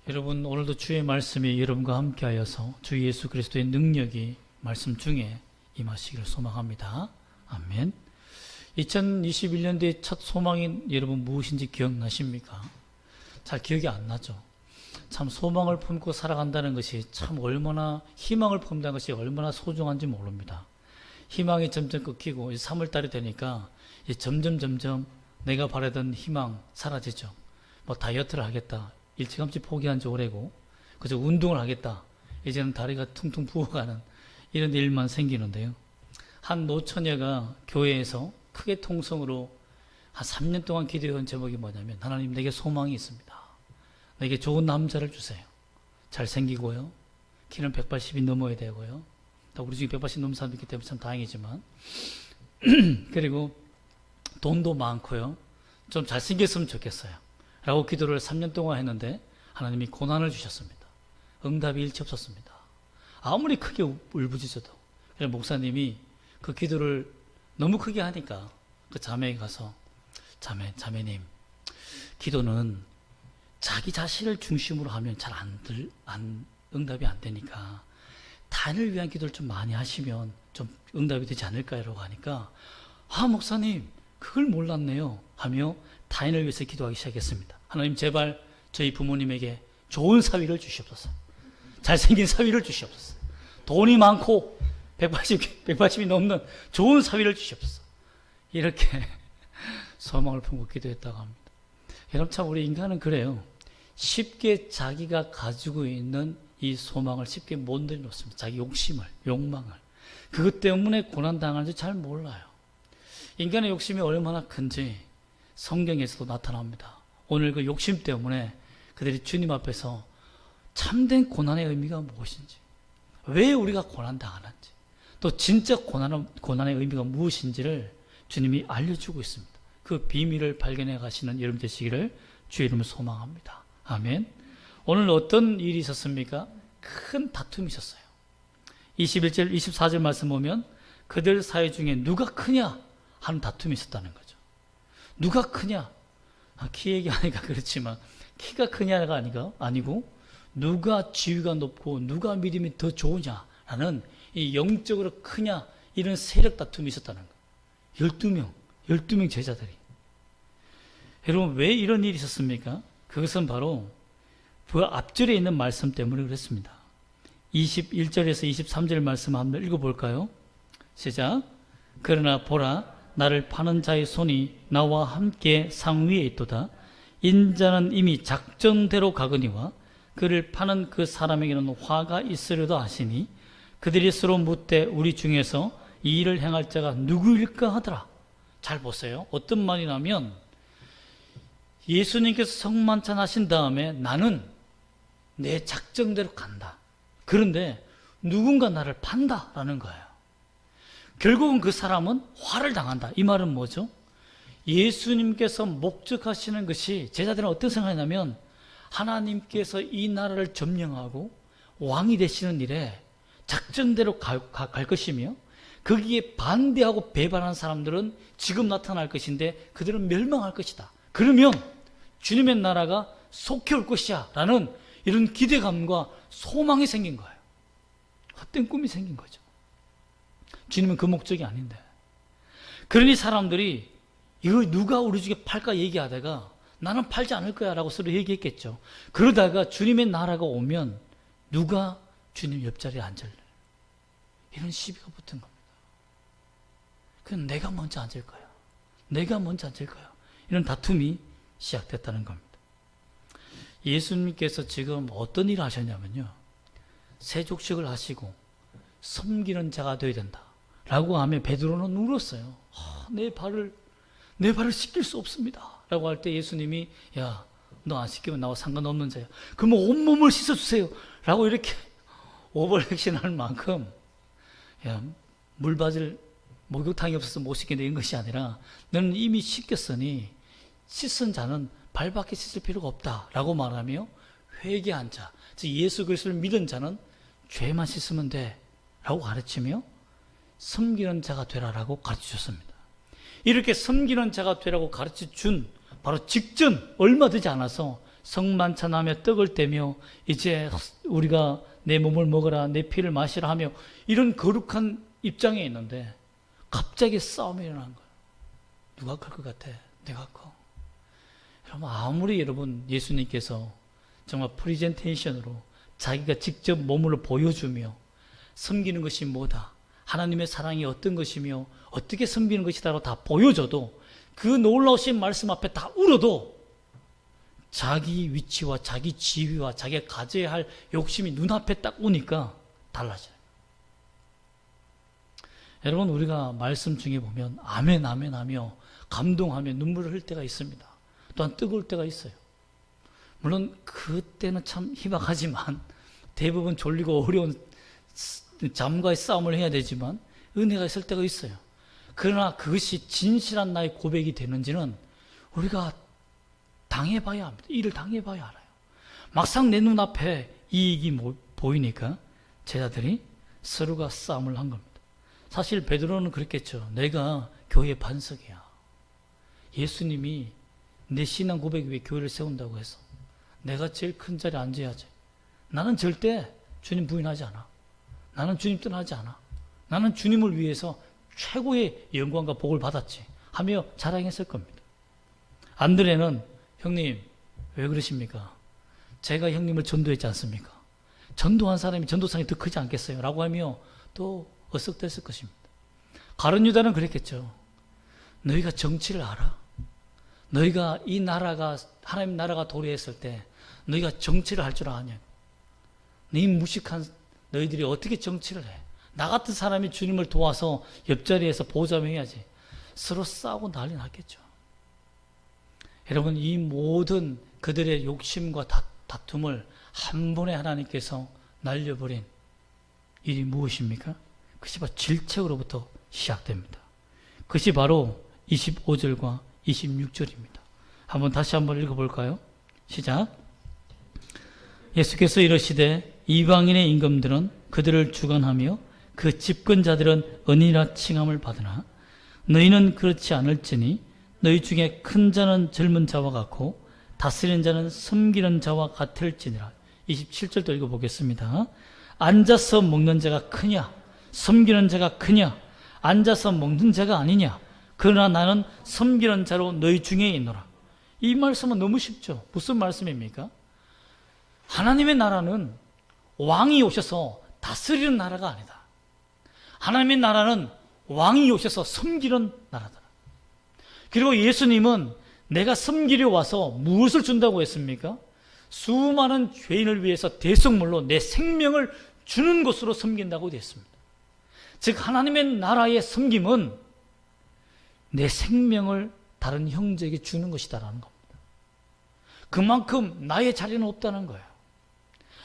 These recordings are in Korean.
여러분, 오늘도 주의 말씀이 여러분과 함께하여서 주 예수 그리스도의 능력이 말씀 중에 임하시기를 소망합니다. 아멘. 2021년도의 첫 소망이 여러분 무엇인지 기억나십니까? 잘 기억이 안 나죠. 참 소망을 품고 살아간다는 것이 참 얼마나, 희망을 품는다는 것이 얼마나 소중한지 모릅니다. 희망이 점점 꺾이고 3월달이 되니까 점점 내가 바라던 희망 사라지죠. 뭐 다이어트를 하겠다, 일찌감치 포기한 지 오래고, 그저 운동을 하겠다, 이제는 다리가 퉁퉁 부어가는 이런 일만 생기는데요. 한 노처녀가 교회에서 크게 통성으로 한 3년 동안 기도해온 제목이 뭐냐면, 하나님, 내게 소망이 있습니다. 내게 좋은 남자를 주세요. 잘생기고요, 키는 180이 넘어야 되고요. 우리 중에 180 넘는 사람이 있기 때문에 참 다행이지만 그리고 돈도 많고요, 좀 잘생겼으면 좋겠어요 라고 기도를 3년 동안 했는데 하나님이 고난을 주셨습니다. 응답이 일치 없었습니다. 아무리 크게 울부짖어도. 그래서 목사님이 그 기도를 너무 크게 하니까 그 자매에 가서, 자매님, 기도는 자기 자신을 중심으로 하면 잘 응답이 안 되니까 타인을 위한 기도를 좀 많이 하시면 좀 응답이 되지 않을까요? 라고 하니까, 목사님, 그걸 몰랐네요 하며 타인을 위해서 기도하기 시작했습니다. 하나님, 제발 저희 부모님에게 좋은 사위를 주시옵소서. 잘생긴 사위를 주시옵소서. 돈이 많고 180이 넘는 좋은 사위를 주시옵소서. 이렇게 소망을 품고 기도했다고 합니다. 여러분, 참 우리 인간은 그래요. 쉽게 자기가 가지고 있는 이 소망을 쉽게 못 내려놓습니다. 자기 욕심을, 욕망을. 그것 때문에 고난당하는지 잘 몰라요. 인간의 욕심이 얼마나 큰지 성경에서도 나타납니다. 오늘 그 욕심 때문에 그들이 주님 앞에서 참된 고난의 의미가 무엇인지, 왜 우리가 고난당하는지, 또 진짜 고난의 의미가 무엇인지를 주님이 알려주고 있습니다. 그 비밀을 발견해 가시는 여러분 되시기를 주의 이름으로 소망합니다. 아멘. 오늘 어떤 일이 있었습니까? 큰 다툼이 있었어요. 21절, 24절 말씀 보면 그들 사이 중에 누가 크냐 하는 다툼이 있었다는 거죠. 누가 크냐? 키 얘기하니까 그렇지만 키가 크냐가 아니고 누가 지위가 높고 누가 믿음이 더 좋으냐라는 이 영적으로 크냐, 이런 세력 다툼이 있었다는 거예요. 12명 제자들이. 여러분, 왜 이런 일이 있었습니까? 그것은 바로 그 앞절에 있는 말씀 때문에 그랬습니다. 21절에서 23절 말씀 한번 읽어볼까요? 시작. 그러나 보라, 나를 파는 자의 손이 나와 함께 상위에 있도다. 인자는 이미 작정대로 가거니와 그를 파는 그 사람에게는 화가 있으려도 하시니 그들이 서로 묻되 우리 중에서 이 일을 행할 자가 누구일까 하더라. 잘 보세요. 어떤 말이냐면, 예수님께서 성만찬 하신 다음에 나는 내 작정대로 간다. 그런데 누군가 나를 판다라는 거예요. 결국은 그 사람은 화를 당한다. 이 말은 뭐죠? 예수님께서 목적하시는 것이, 제자들은 어떤 생각이냐면, 하나님께서 이 나라를 점령하고 왕이 되시는 일에 작정대로 갈 것이며, 거기에 반대하고 배반한 사람들은 지금 나타날 것인데 그들은 멸망할 것이다. 그러면 주님의 나라가 속히 올 것이야 라는 이런 기대감과 소망이 생긴 거예요. 헛된 꿈이 생긴 거죠. 주님은 그 목적이 아닌데. 그러니 사람들이 이거 누가 우리 중에 팔까 얘기하다가 나는 팔지 않을 거야 라고 서로 얘기했겠죠. 그러다가 주님의 나라가 오면 누가 주님 옆자리에 앉을래? 이런 시비가 붙은 겁니다. 그럼 내가 먼저 앉을 거야. 내가 먼저 앉을 거야. 이런 다툼이 시작됐다는 겁니다. 예수님께서 지금 어떤 일을 하셨냐면요, 세족식을 하시고 섬기는 자가 되어야 된다 라고 하면 베드로는 울었어요. 내 발을 씻길 수 없습니다 라고 할 때 예수님이, 야, 너 안 씻기면 나와 상관없는 자야. 그러면 온몸을 씻어주세요 라고 이렇게 오버액션하는 만큼, 야, 물받을 목욕탕이 없어서 못 씻겠네 이런 것이 아니라, 너는 이미 씻겼으니 씻은 자는 발밖에 씻을 필요가 없다라고 말하며, 회개한 자, 즉 예수 그리스도를 믿은 자는 죄만 씻으면 돼 라고 가르치며 섬기는 자가 되라라고 가르치셨습니다. 이렇게 섬기는 자가 되라고 가르쳐준 바로 직전, 얼마 되지 않아서 성만찬하며 떡을 떼며 이제 우리가 내 몸을 먹어라 내 피를 마시라 하며 이런 거룩한 입장에 있는데 갑자기 싸움이 일어난 거예요. 누가 클 것 같아? 내가 커. 여러분 아무리 여러분 예수님께서 정말 프리젠테이션으로 자기가 직접 몸으로 보여주며 섬기는 것이 뭐다, 하나님의 사랑이 어떤 것이며 어떻게 섬기는 것이다라고 다 보여줘도 그 놀라우신 말씀 앞에 다 울어도 자기 위치와 자기 지위와 자기가 가져야 할 욕심이 눈앞에 딱 오니까 달라져요. 여러분 우리가 말씀 중에 보면 아멘 아멘 하며 감동하며 눈물을 흘릴 때가 있습니다. 또한 뜨거울 때가 있어요. 물론 그때는 참 희박하지만 대부분 졸리고 어려운 잠과의 싸움을 해야 되지만 은혜가 있을 때가 있어요. 그러나 그것이 진실한 나의 고백이 되는지는 우리가 당해봐야 합니다. 일을 당해봐야 알아요. 막상 내 눈앞에 이익이 보이니까 제자들이 서로가 싸움을 한 겁니다. 사실 베드로는 그랬겠죠. 내가 교회 반석이야. 예수님이 내 신앙 고백 위에 교회를 세운다고 해서 내가 제일 큰 자리에 앉아야지. 나는 절대 주님 부인하지 않아. 나는 주님 떠나지 않아. 나는 주님을 위해서 최고의 영광과 복을 받았지 하며 자랑했을 겁니다. 안드레는 형님 왜 그러십니까? 제가 형님을 전도했지 않습니까? 전도한 사람이 전도상이 더 크지 않겠어요? 라고 하며 또 어석댔을 것입니다. 가룟 유다는 그랬겠죠. 너희가 정치를 알아? 너희가 이 나라가 하나님 나라가 도래했을 때 너희가 정치를 할 줄 아냐? 네 무식한 너희들이 어떻게 정치를 해? 나 같은 사람이 주님을 도와서 옆자리에서 보좌해야지. 서로 싸우고 난리 났겠죠. 여러분 이 모든 그들의 욕심과 다툼을 한 번에 하나님께서 날려버린 일이 무엇입니까? 그것이 바로 질책으로부터 시작됩니다. 그것이 바로 25절과 26절입니다. 다시 한번 읽어볼까요? 시작. 예수께서 이르시되 이방인의 임금들은 그들을 주관하며 그 집권자들은 은이라 칭함을 받으나 너희는 그렇지 않을지니 너희 중에 큰 자는 젊은 자와 같고 다스리는 자는 섬기는 자와 같을지니라. 27절도 읽어보겠습니다. 앉아서 먹는 자가 크냐 섬기는 자가 크냐? 앉아서 먹는 자가 아니냐? 그러나 나는 섬기는 자로 너희 중에 있노라. 이 말씀은 너무 쉽죠. 무슨 말씀입니까? 하나님의 나라는 왕이 오셔서 다스리는 나라가 아니다. 하나님의 나라는 왕이 오셔서 섬기는 나라다. 그리고 예수님은 내가 섬기려 와서 무엇을 준다고 했습니까? 수많은 죄인을 위해서 대속물로 내 생명을 주는 것으로 섬긴다고 되었습니다. 즉 하나님의 나라의 섬김은 내 생명을 다른 형제에게 주는 것이다라는 겁니다. 그만큼 나의 자리는 없다는 거예요.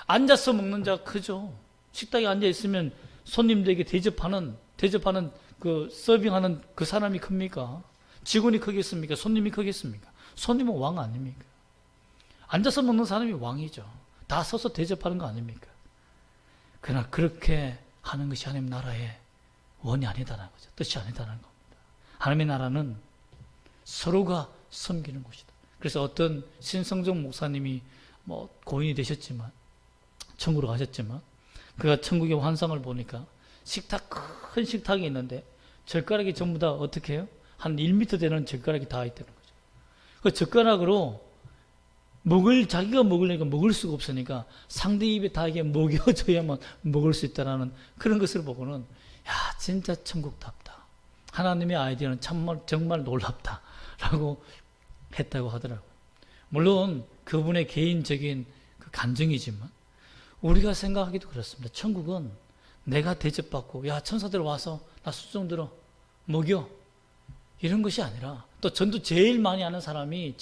앉아서 먹는 자가 크죠. 식탁에 앉아 있으면 손님들에게 대접하는 그 서빙하는 그 사람이 큽니까? 직원이 크겠습니까? 손님이 크겠습니까? 손님은 왕 아닙니까? 앉아서 먹는 사람이 왕이죠. 다 서서 대접하는 거 아닙니까? 그러나 그렇게 하는 것이 하나님 나라의 원이 아니다라는 거죠. 뜻이 아니다라는 겁니다. 하나님의 나라는 서로가 섬기는 곳이다. 그래서 어떤 신성종 목사님이 고인이 되셨지만 천국으로 가셨지만 그가 천국의 환상을 보니까 큰 식탁이 있는데 젓가락이 전부 다 어떻게 해요? 한 1m 되는 젓가락이 다 있다는 거죠. 그 젓가락으로 자기가 먹으려니까 먹을 수가 없으니까 상대 입에 다 이게 먹여줘야만 먹을 수 있다는 그런 것을 보고는 진짜 천국답다. 하나님의 아이디어는 정말 놀랍다. 라고 했다고 하더라고요. 물론 그분의 개인적인 그 간증이지만 우리가 생각하기도 그렇습니다. 천국은 내가 대접받고 천사들 와서 나 수종 들어 먹여 이런 것이 아니라 또 전도 제일 많이 한 사람이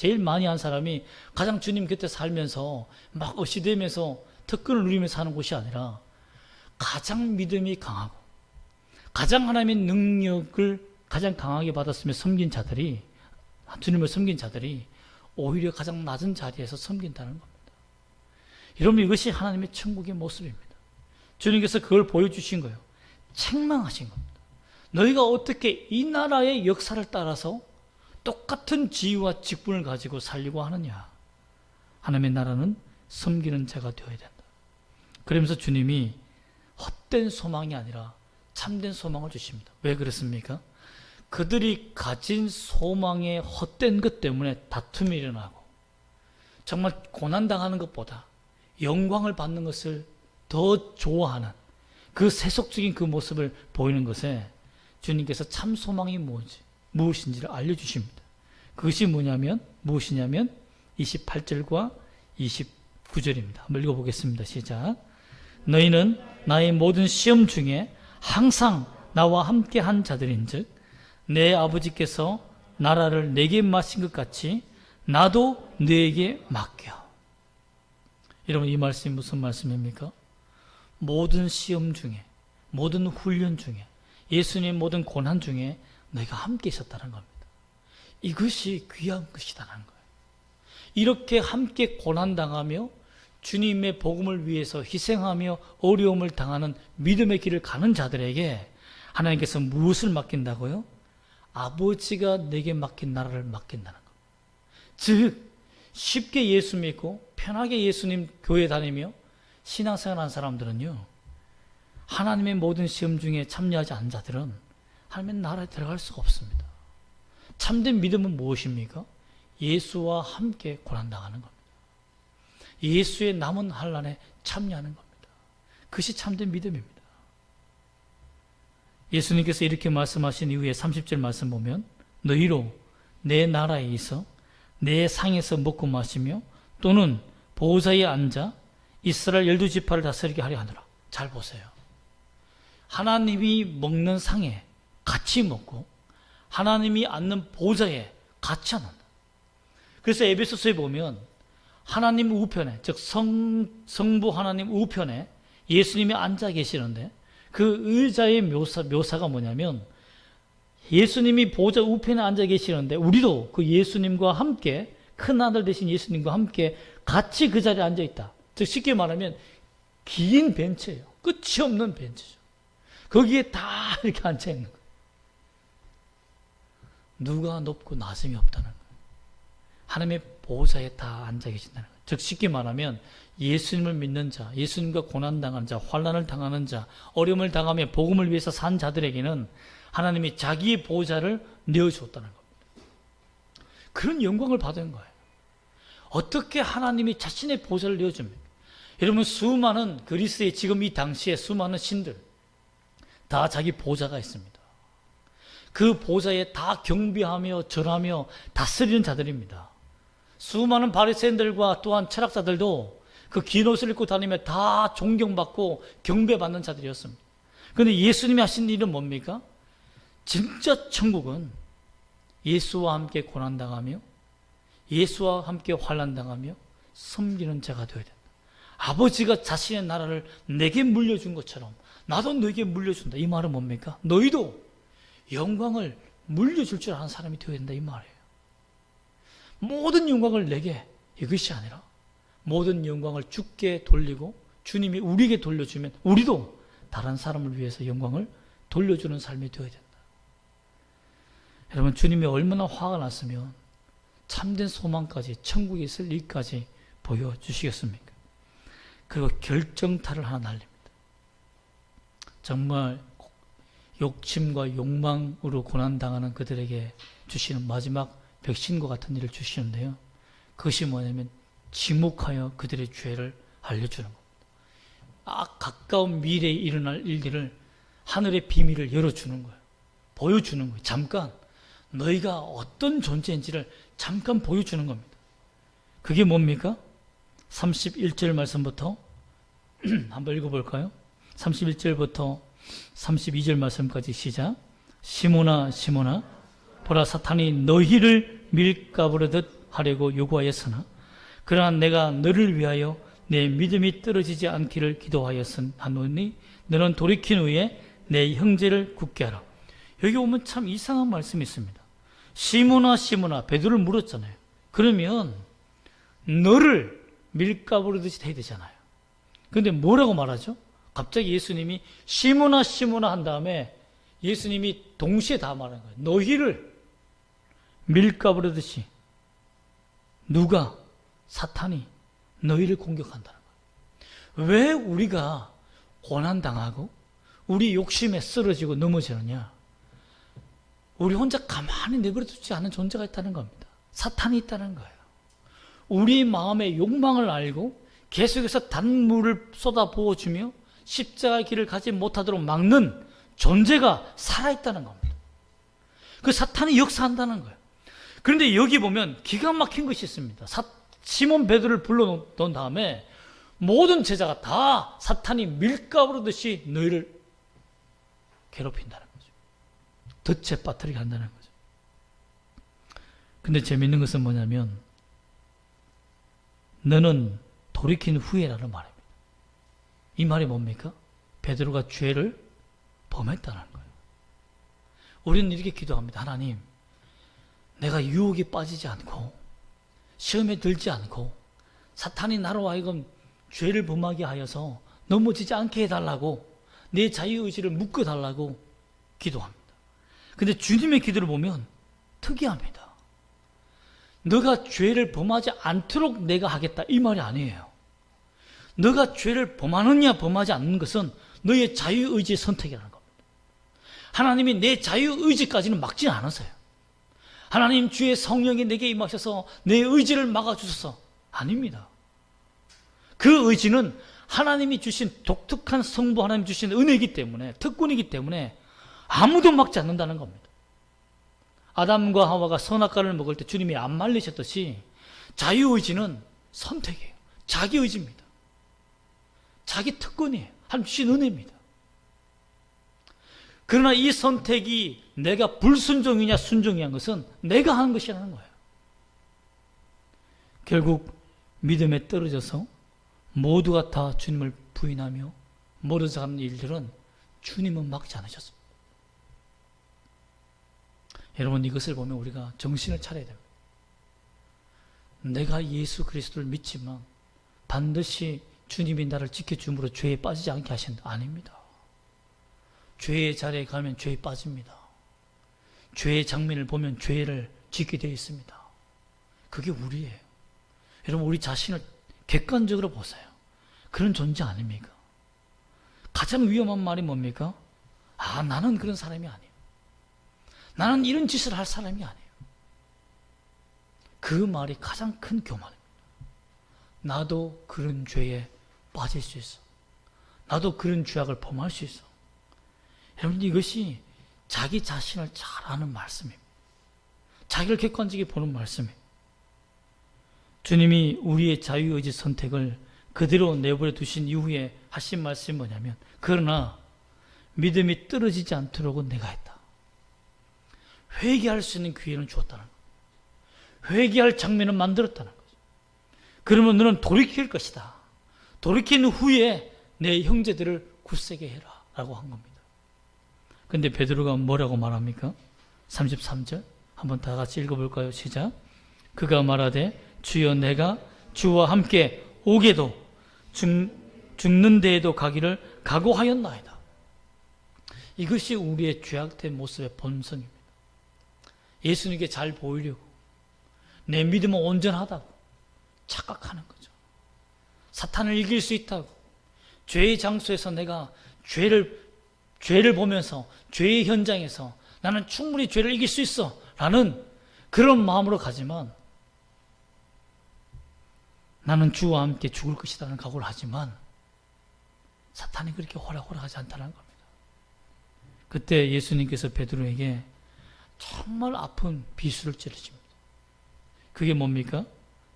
가장 주님 곁에 살면서 막 어시되면서 특권을 누리면서 사는 곳이 아니라 가장 믿음이 강하고 가장 하나님의 능력을 가장 강하게 받았으며 주님을 섬긴 자들이 오히려 가장 낮은 자리에서 섬긴다는 겁니다. 여러분 이것이 하나님의 천국의 모습입니다. 주님께서 그걸 보여주신 거예요. 책망하신 겁니다. 너희가 어떻게 이 나라의 역사를 따라서 똑같은 지위와 직분을 가지고 살려고 하느냐. 하나님의 나라는 섬기는 자가 되어야 된다. 그러면서 주님이 헛된 소망이 아니라 참된 소망을 주십니다. 왜 그렇습니까? 그들이 가진 소망의 헛된 것 때문에 다툼이 일어나고 정말 고난당하는 것보다 영광을 받는 것을 더 좋아하는 그 세속적인 그 모습을 보이는 것에 주님께서 참 소망이 무엇인지를 알려주십니다. 그것이 무엇이냐면 28절과 29절입니다. 한번 읽어보겠습니다. 시작. 너희는 나의 모든 시험 중에 항상 나와 함께 한 자들인즉 내 아버지께서 나라를 내게 맡긴 것 같이 나도 너에게 맡겨. 여러분, 이 말씀이 무슨 말씀입니까? 모든 시험 중에, 모든 훈련 중에, 예수님의 모든 고난 중에 너희가 함께 있었다는 겁니다. 이것이 귀한 것이다라는 거예요. 이렇게 함께 고난당하며 주님의 복음을 위해서 희생하며 어려움을 당하는 믿음의 길을 가는 자들에게 하나님께서 무엇을 맡긴다고요? 아버지가 내게 맡긴 나라를 맡긴다는 겁니다. 즉 쉽게 예수 믿고 편하게 예수님 교회 다니며 신앙생활하는 사람들은요, 하나님의 모든 시험 중에 참여하지 않은 자들은 하나님의 나라에 들어갈 수가 없습니다. 참된 믿음은 무엇입니까? 예수와 함께 고난당하는 겁니다. 예수의 남은 환난에 참여하는 겁니다. 그것이 참된 믿음입니다. 예수님께서 이렇게 말씀하신 이후에 30절 말씀 보면 너희로 내 나라에 있어 내 상에서 먹고 마시며 또는 보좌에 앉아 이스라엘 12지파를 다스리게 하려 하노라. 잘 보세요. 하나님이 먹는 상에 같이 먹고 하나님이 앉는 보좌에 같이 앉는다. 그래서 에베소서에 보면 하나님 우편에, 즉 성부 하나님 우편에 예수님이 앉아 계시는데 그 의자의 묘사가 뭐냐면 예수님이 보좌 우편에 앉아 계시는데 우리도 그 예수님과 함께 큰 아들 되신 예수님과 함께 같이 그 자리에 앉아 있다. 즉 쉽게 말하면 긴 벤치예요. 끝이 없는 벤치죠. 거기에 다 이렇게 앉아 있는 거예요. 누가 높고 낮음이 없다는 거예요. 하나님의 보좌에 다 앉아 계신다는 거예요. 즉 쉽게 말하면 예수님을 믿는 자, 예수님과 고난당하는 자, 환난을 당하는 자, 어려움을 당하며 복음을 위해서 산 자들에게는 하나님이 자기의 보좌를 내어주었다는 겁니다. 그런 영광을 받은 거예요. 어떻게 하나님이 자신의 보좌를 내어줍니까? 여러분, 수많은 그리스의 지금 이 당시에 수많은 신들 다 자기 보좌가 있습니다. 그 보좌에 다 경배하며 절하며 다스리는 자들입니다. 수많은 바리새인들과 또한 철학자들도 그 긴 옷을 입고 다니며 다 존경받고 경배받는 자들이었습니다. 그런데 예수님이 하신 일은 뭡니까? 진짜 천국은 예수와 함께 고난당하며 예수와 함께 환난당하며 섬기는 자가 되어야 된다. 아버지가 자신의 나라를 내게 물려준 것처럼 나도 너에게 물려준다. 이 말은 뭡니까? 너희도 영광을 물려줄 줄 아는 사람이 되어야 된다. 이 말이에요. 모든 영광을 내게, 이것이 아니라 모든 영광을 주께 돌리고 주님이 우리에게 돌려주면 우리도 다른 사람을 위해서 영광을 돌려주는 삶이 되어야 된다. 여러분, 주님이 얼마나 화가 났으면 참된 소망까지 천국에 있을 일까지 보여주시겠습니까? 그리고 결정타를 하나 날립니다. 정말 욕심과 욕망으로 고난당하는 그들에게 주시는 마지막 백신과 같은 일을 주시는데요. 그것이 뭐냐면 지목하여 그들의 죄를 알려주는 겁니다. 가까운 미래에 일어날 일들을 하늘의 비밀을 열어주는 거예요. 보여주는 거예요. 잠깐 너희가 어떤 존재인지를 잠깐 보여주는 겁니다. 그게 뭡니까? 31절 말씀부터 한번 읽어볼까요? 31절부터 32절 말씀까지 시작. 시몬아 시몬아 보라 사탄이 너희를 밀가부르듯 하려고 요구하였으나 그러나 내가 너를 위하여 내 믿음이 떨어지지 않기를 기도하였으니 너는 돌이킨 후에 내 형제를 굳게 하라. 여기 오면 참 이상한 말씀이 있습니다. 시몬아 시몬아, 베드로를 물었잖아요. 그러면 너를 밀가부르듯이 해야 되잖아요. 그런데 뭐라고 말하죠? 갑자기 예수님이 시몬아 시몬아 한 다음에 예수님이 동시에 다 말하는 거예요. 너희를 밀가부르듯이. 누가? 사탄이 너희를 공격한다는 거예요. 왜 우리가 고난당하고 우리 욕심에 쓰러지고 넘어지느냐? 우리 혼자 가만히 내버려두지 않은 존재가 있다는 겁니다. 사탄이 있다는 거예요. 우리 마음의 욕망을 알고 계속해서 단물을 쏟아 부어주며 십자가의 길을 가지 못하도록 막는 존재가 살아있다는 겁니다. 그 사탄이 역사한다는 거예요. 그런데 여기 보면 기가 막힌 것이 있습니다. 시몬 베드로를 불러놓은 다음에 모든 제자가 다 사탄이 밀가부르듯이 너희를 괴롭힌다는 거죠. 덫에 빠뜨리게 한다는 거죠. 근데 재밌는 것은 뭐냐면 너는 돌이킨 후에라는 말입니다. 이 말이 뭡니까? 베드로가 죄를 범했다는 거예요. 우리는 이렇게 기도합니다. 하나님, 내가 유혹에 빠지지 않고 시험에 들지 않고 사탄이 나로 하여금 죄를 범하게 하여서 넘어지지 않게 해달라고 내 자유의지를 묶어달라고 기도합니다. 근데 주님의 기도를 보면 특이합니다. 너가 죄를 범하지 않도록 내가 하겠다 이 말이 아니에요. 너가 죄를 범하느냐 범하지 않는 것은 너의 자유의지의 선택이라는 겁니다. 하나님이 내 자유의지까지는 막지 않으세요. 하나님 주의 성령이 내게 임하셔서 내 의지를 막아주셔서 아닙니다. 그 의지는 하나님이 주신 독특한 성부 하나님 주신 은혜이기 때문에 특권이기 때문에 아무도 막지 않는다는 겁니다. 아담과 하와가 선악과를 먹을 때 주님이 안 말리셨듯이 자유의지는 선택이에요. 자기 의지입니다. 자기 특권이에요. 하나님 주신 은혜입니다. 그러나 이 선택이 내가 불순종이냐 순종이냐 것은 내가 하는 것이라는 거예요. 결국 믿음에 떨어져서 모두가 다 주님을 부인하며 멀어져 가는 일들은 주님은 막지 않으셨습니다. 여러분, 이것을 보면 우리가 정신을 차려야 됩니다. 내가 예수 그리스도를 믿지만 반드시 주님이 나를 지켜줌으로 죄에 빠지지 않게 하신다. 아닙니다. 죄의 자리에 가면 죄에 빠집니다. 죄의 장면을 보면 죄를 짓게 되어 있습니다. 그게 우리예요. 여러분, 우리 자신을 객관적으로 보세요. 그런 존재 아닙니까? 가장 위험한 말이 뭡니까? 나는 그런 사람이 아니에요. 나는 이런 짓을 할 사람이 아니에요. 그 말이 가장 큰 교만입니다. 나도 그런 죄에 빠질 수 있어. 나도 그런 죄악을 범할 수 있어. 여러분, 이것이 자기 자신을 잘 아는 말씀입니다. 자기를 객관적으로 보는 말씀이에요. 주님이 우리의 자유의지 선택을 그대로 내버려 두신 이후에 하신 말씀이 뭐냐면, 그러나 믿음이 떨어지지 않도록은 내가 했다. 회개할 수 있는 기회는 주었다는 거예요. 회개할 장면을 만들었다는 거죠. 그러면 너는 돌이킬 것이다. 돌이킨 후에 내 형제들을 굳세게 해라 라고 한 겁니다. 근데 베드로가 뭐라고 말합니까? 33절 한번 다 같이 읽어볼까요? 시작. 그가 말하되 주여 내가 주와 함께 오게도 죽는 데에도 가기를 각오하였나이다. 이것이 우리의 죄악된 모습의 본성입니다. 예수님께 잘 보이려고 내 믿음은 온전하다고 착각하는 거죠. 사탄을 이길 수 있다고 죄의 장소에서 내가 죄를 보면서 죄의 현장에서 나는 충분히 죄를 이길 수 있어 라는 그런 마음으로 가지만 나는 주와 함께 죽을 것이라는 각오를 하지만 사탄이 그렇게 호락호락하지 않다는 겁니다. 그때 예수님께서 베드로에게 정말 아픈 비수를 찌르십니다. 그게 뭡니까?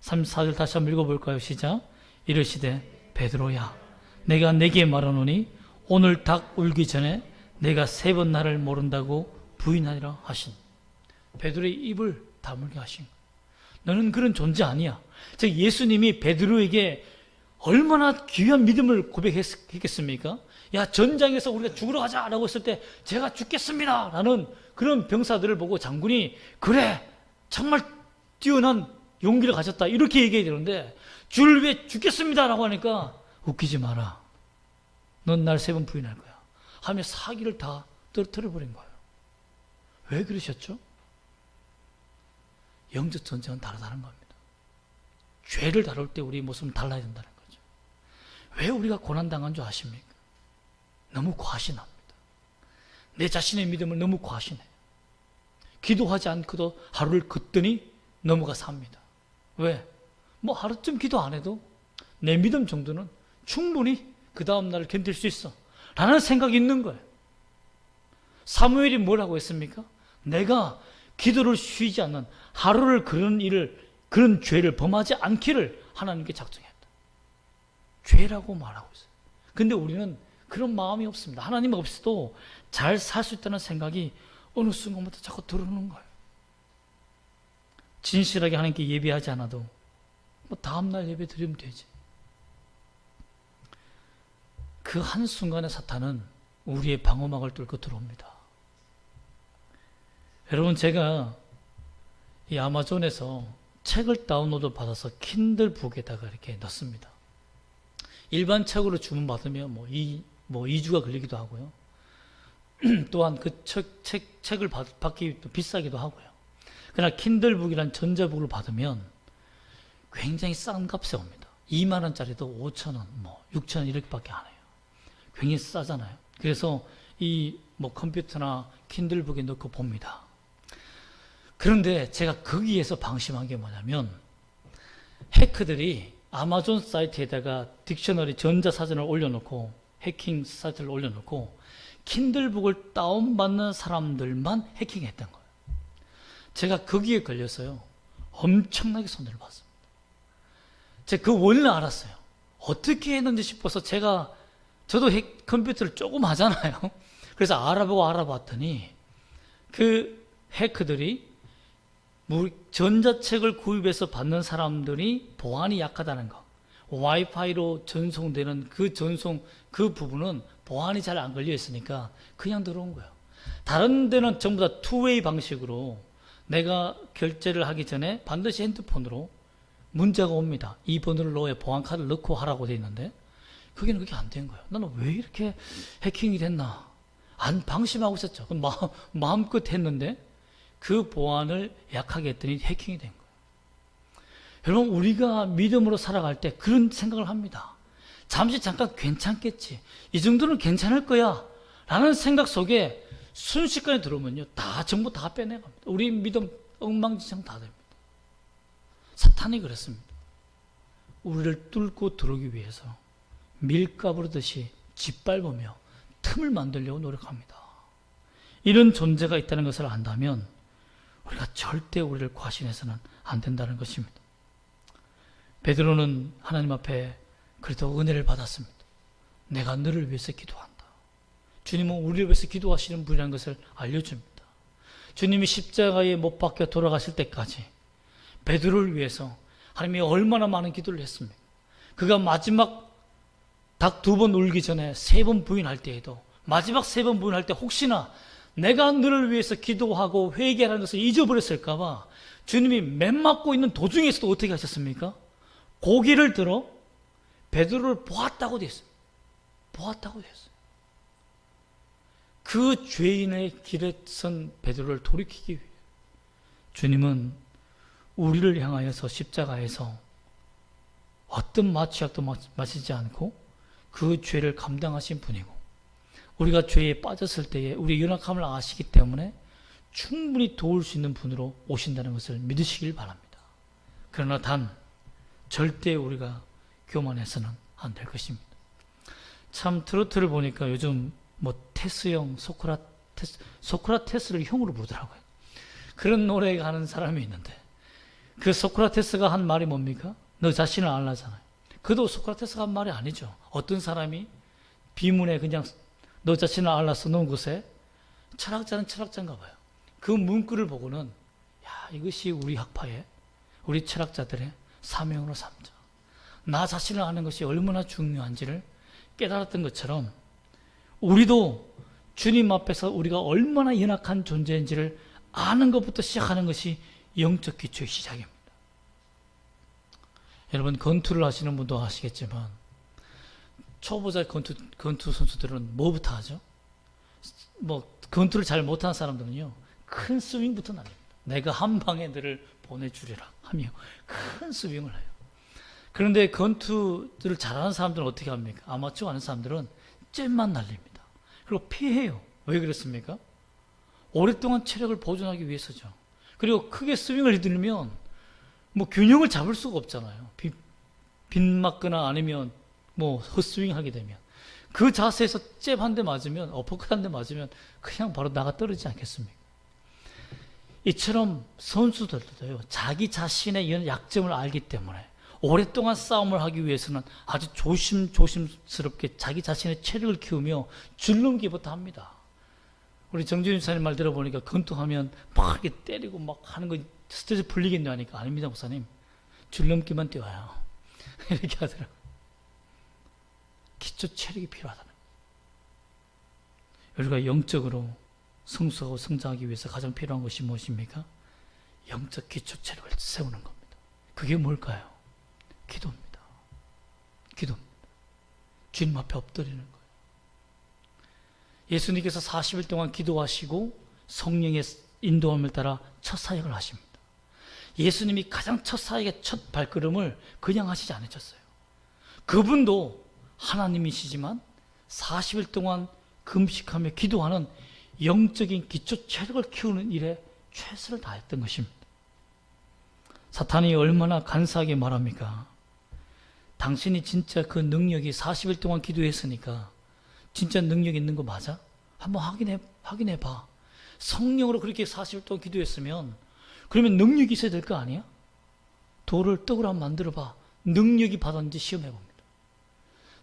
34절 다시 한번 읽어볼까요? 시작. 이르시되 베드로야 내가 내게 말하노니 오늘 닭 울기 전에 내가 3번 나를 모른다고 부인하리라 하신 베드로의 입을 다물게 하신 너는 그런 존재 아니야. 즉 예수님이 베드로에게 얼마나 귀한 믿음을 고백했겠습니까? 야, 전장에서 우리가 죽으러 가자라고 했을 때 제가 죽겠습니다 라는 그런 병사들을 보고 장군이 그래 정말 뛰어난 용기를 가졌다 이렇게 얘기해야 되는데 주를 위해 죽겠습니다 라고 하니까 웃기지 마라. 넌 날 3번 부인할 거야 하며 사기를 다 떨어뜨려버린 거예요. 왜 그러셨죠? 영적 전쟁은 다르다는 겁니다. 죄를 다룰 때 우리 모습은 달라야 된다는 거죠. 왜 우리가 고난당한 줄 아십니까? 너무 과신합니다. 내 자신의 믿음을 너무 과신해요. 기도하지 않고도 하루를 걷더니 넘어가 삽니다. 왜? 뭐 하루쯤 기도 안 해도 내 믿음 정도는 충분히 그 다음 날을 견딜 수 있어 라는 생각이 있는 거예요. 사무엘이 뭐라고 했습니까? 내가 기도를 쉬지 않는 하루를 그런 죄를 범하지 않기를 하나님께 작정했다. 죄라고 말하고 있어요. 근데 우리는 그런 마음이 없습니다. 하나님 없이도 잘 살 수 있다는 생각이 어느 순간부터 자꾸 들어오는 거예요. 진실하게 하나님께 예배하지 않아도 뭐 다음날 예배 드리면 되지. 그 한순간에 사탄은 우리의 방어막을 뚫고 들어옵니다. 여러분, 제가 이 아마존에서 책을 다운로드 받아서 킨들북에다가 이렇게 넣습니다. 일반 책으로 주문받으면 뭐 2주가 걸리기도 하고요. 또한 그 책을 받기 비싸기도 하고요. 그러나 킨들북이란 전자북을 받으면 굉장히 싼 값에 옵니다. 2만 원짜리도 5천 원, 6천 원 이렇게밖에 안 해요. 굉장히 싸잖아요. 그래서 이 컴퓨터나 킨들북에 넣고 봅니다. 그런데 제가 거기에서 방심한 게 뭐냐면, 해커들이 아마존 사이트에다가 딕셔너리 전자사전을 올려놓고, 해킹 사이트를 올려놓고 킨들북을 다운받는 사람들만 해킹했던 거예요. 제가 거기에 걸려서요 엄청나게 손해를 봤습니다. 제가 그 원인을 알았어요. 어떻게 했는지 싶어서 저도 컴퓨터를 조금 하잖아요. 그래서 알아봤더니 그 해커들이 전자책을 구입해서 받는 사람들이 보안이 약하다는 거, 와이파이로 전송되는 그 부분은 보안이 잘 안 걸려 있으니까 그냥 들어온 거예요. 다른 데는 전부 다 투웨이 방식으로 내가 결제를 하기 전에 반드시 핸드폰으로 문자가 옵니다. 이 번호를 넣어야 보안카드를 넣고 하라고 돼 있는데 거기는 그게 안 된 거예요. 나는 왜 이렇게 해킹이 됐나 안 방심하고 있었죠. 마음껏 했는데 그 보안을 약하게 했더니 해킹이 된 거예요. 여러분, 우리가 믿음으로 살아갈 때 그런 생각을 합니다. 잠깐 괜찮겠지, 이 정도는 괜찮을 거야 라는 생각 속에 순식간에 들어오면요 전부 다 빼내갑니다. 우리 믿음 엉망진창 다 됩니다. 사탄이 그랬습니다. 우리를 뚫고 들어오기 위해서 밀가부르듯이 짓밟으며 틈을 만들려고 노력합니다. 이런 존재가 있다는 것을 안다면 우리가 절대 우리를 과신해서는 안 된다는 것입니다. 베드로는 하나님 앞에 그래도 은혜를 받았습니다. 내가 너를 위해서 기도한다. 주님은 우리를 위해서 기도하시는 분이라는 것을 알려줍니다. 주님이 십자가에 못 박혀 돌아가실 때까지 베드로를 위해서 하나님이 얼마나 많은 기도를 했습니까? 그가 마지막 닭 2번 울기 전에 3번 부인할 때에도, 마지막 3번 부인할 때 혹시나 내가 너를 위해서 기도하고 회개하는 것을 잊어버렸을까봐 주님이 맹 맞고 있는 도중에서도 어떻게 하셨습니까? 고개를 들어 베드로를 보았다고 되어 있어요. 보았다고 되어 있어요. 그 죄인의 길에 선 베드로를 돌이키기 위해 주님은 우리를 향하여서 십자가에서 어떤 마취약도 마시지 않고 그 죄를 감당하신 분이고, 우리가 죄에 빠졌을 때에 우리의 연약함을 아시기 때문에 충분히 도울 수 있는 분으로 오신다는 것을 믿으시길 바랍니다. 그러나 절대 우리가 교만해서는 안 될 것입니다. 참 트로트를 보니까 요즘 테스형, 소크라테스를 형으로 부르더라고요. 그런 노래가 하는 사람이 있는데, 그 소크라테스가 한 말이 뭡니까? 너 자신을 알라잖아요. 그도 소크라테스가 한 말이 아니죠. 어떤 사람이 비문에 그냥 너 자신을 알라 써놓은 곳에, 철학자는 철학자인가 봐요. 그 문구를 보고는 이것이 우리 학파의, 우리 철학자들의 사명으로 삼자. 나 자신을 아는 것이 얼마나 중요한지를 깨달았던 것처럼 우리도 주님 앞에서 우리가 얼마나 연약한 존재인지를 아는 것부터 시작하는 것이 영적 기초의 시작입니다. 여러분, 권투를 하시는 분도 아시겠지만 초보자 권투 선수들은 뭐부터 하죠? 권투를 잘 못하는 사람들은요 큰 스윙부터 날립니다. 내가 한 방에 너를 보내주리라 하며 큰 스윙을 해요. 그런데 권투를 잘하는 사람들은 어떻게 합니까? 아마추어 하는 사람들은 잼만 날립니다. 그리고 피해요. 왜 그렇습니까? 오랫동안 체력을 보존하기 위해서죠. 그리고 크게 스윙을 휘둘리면 뭐 균형을 잡을 수가 없잖아요. 빗맞거나 아니면 뭐 헛스윙 하게 되면 그 자세에서 잽 한 대 맞으면, 어퍼컷 한 대 맞으면 그냥 바로 나가 떨어지지 않겠습니까? 이처럼 선수들도요, 자기 자신의 이런 약점을 알기 때문에 오랫동안 싸움을 하기 위해서는 아주 조심스럽게 자기 자신의 체력을 키우며 줄넘기부터 합니다. 우리 정준희 목사님 말 들어보니까 권투하면 막 이렇게 때리고 막 하는 거 스트레스 풀리겠냐 하니까 아닙니다, 목사님. 줄넘기만 뛰어요. 이렇게 하더라고요. 기초 체력이 필요하다는 거예요. 우리가 영적으로 성숙하고 성장하기 위해서 가장 필요한 것이 무엇입니까? 영적 기초 체력을 세우는 겁니다. 그게 뭘까요? 기도입니다. 기도입니다. 주님 앞에 엎드리는 거예요. 예수님께서 40일 동안 기도하시고 성령의 인도함을 따라 첫 사역을 하십니다. 예수님이 가장 첫 사역의 첫 발걸음을 그냥 하시지 않으셨어요. 그분도 하나님이시지만 40일 동안 금식하며 기도하는 영적인 기초 체력을 키우는 일에 최선을 다했던 것입니다. 사탄이 얼마나 간사하게 말합니까? 당신이 진짜 그 능력이 40일 동안 기도했으니까 진짜 능력 있는 거 맞아? 한번 확인해봐. 성령으로 그렇게 40일 동안 기도했으면 그러면 능력이 있어야 될 거 아니야? 돌을 떡으로 한번 만들어봐. 능력이 받았는지 시험해봅니다.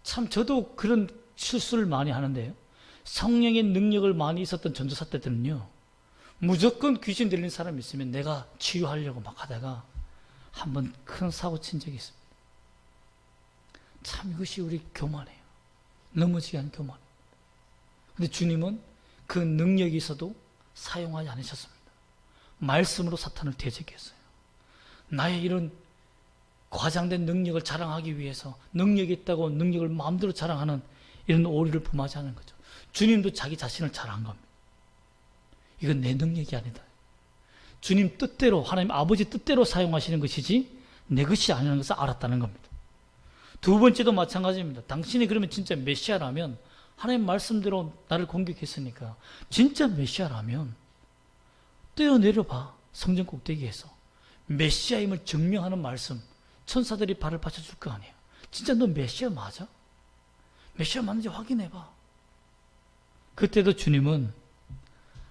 참 저도 그런 실수를 많이 하는데요. 성령의 능력을 많이 있었던 전도사 때들은요, 무조건 귀신 들린 사람이 있으면 내가 치유하려고 막 하다가 한번 큰 사고 친 적이 있습니다. 참 이것이 우리 교만해요. 넘어지게 하는 교만. 근데 주님은 그 능력이 있어도 사용하지 않으셨습니다. 말씀으로 사탄을 대적했어요. 나의 이런 과장된 능력을 자랑하기 위해서 능력이 있다고 능력을 마음대로 자랑하는 이런 오리를 범하지 않은 거죠. 주님도 자기 자신을 자랑한 겁니다. 이건 내 능력이 아니다. 주님 뜻대로, 하나님 아버지 뜻대로 사용하시는 것이지 내 것이 아니라는 것을 알았다는 겁니다. 두 번째도 마찬가지입니다. 당신이 그러면 진짜 메시아라면, 하나님 말씀대로 나를 공격했으니까 진짜 메시아라면 뛰어내려봐. 성전 꼭대기에서 메시아임을 증명하는 말씀, 천사들이 발을 받쳐줄 거 아니에요. 진짜 너 메시아 맞아? 메시아 맞는지 확인해봐. 그때도 주님은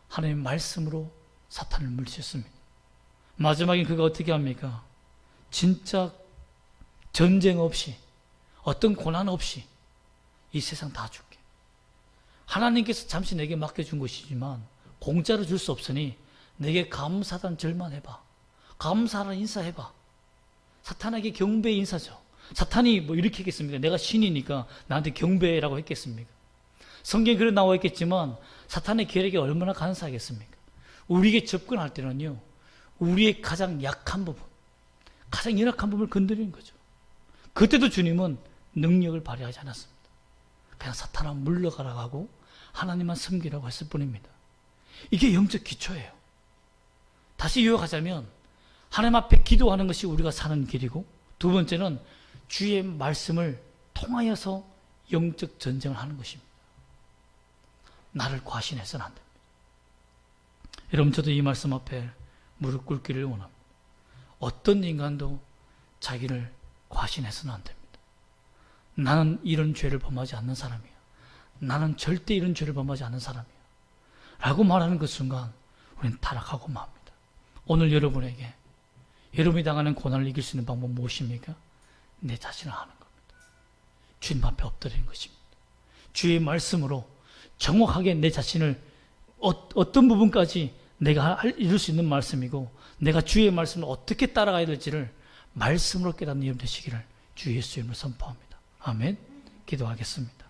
하나님 말씀으로 사탄을 물리쳤습니다. 마지막에 그가 어떻게 합니까? 진짜 전쟁 없이, 어떤 고난 없이 이 세상 다 줄게. 하나님께서 잠시 내게 맡겨준 것이지만 공짜로 줄 수 없으니 내게 감사단 절만 해봐. 감사하는 인사해봐. 사탄에게 경배 인사죠. 사탄이 뭐 이렇게 했겠습니까? 내가 신이니까 나한테 경배라고 했겠습니까? 성경에 그래 나와 있겠지만 사탄의 계략이 얼마나 간사하겠습니까? 우리에게 접근할 때는요, 우리의 가장 약한 부분, 가장 연약한 부분을 건드리는 거죠. 그때도 주님은 능력을 발휘하지 않았습니다. 그냥 사탄아 물러가라고 하고 하나님만 섬기라고 했을 뿐입니다. 이게 영적 기초예요. 다시 요약하자면 하나님 앞에 기도하는 것이 우리가 사는 길이고, 두 번째는 주의 말씀을 통하여서 영적 전쟁을 하는 것입니다. 나를 과신해서는 안 됩니다. 여러분, 저도 이 말씀 앞에 무릎 꿇기를 원합니다. 어떤 인간도 자기를 과신해서는 안 됩니다. 나는 이런 죄를 범하지 않는 사람이야. 나는 절대 이런 죄를 범하지 않는 사람이야. 라고 말하는 그 순간 우리는 타락하고 맙니다. 오늘 여러분에게 여러분이 당하는 고난을 이길 수 있는 방법은 무엇입니까? 내 자신을 아는 겁니다. 주님 앞에 엎드리는 것입니다. 주의 말씀으로 정확하게 내 자신을 어떤 부분까지 내가 이룰 수 있는 말씀이고, 내가 주의 말씀을 어떻게 따라가야 될지를 말씀으로 깨닫는 여러분 되시기를 주 예수 이름으로 선포합니다. 아멘. 기도하겠습니다.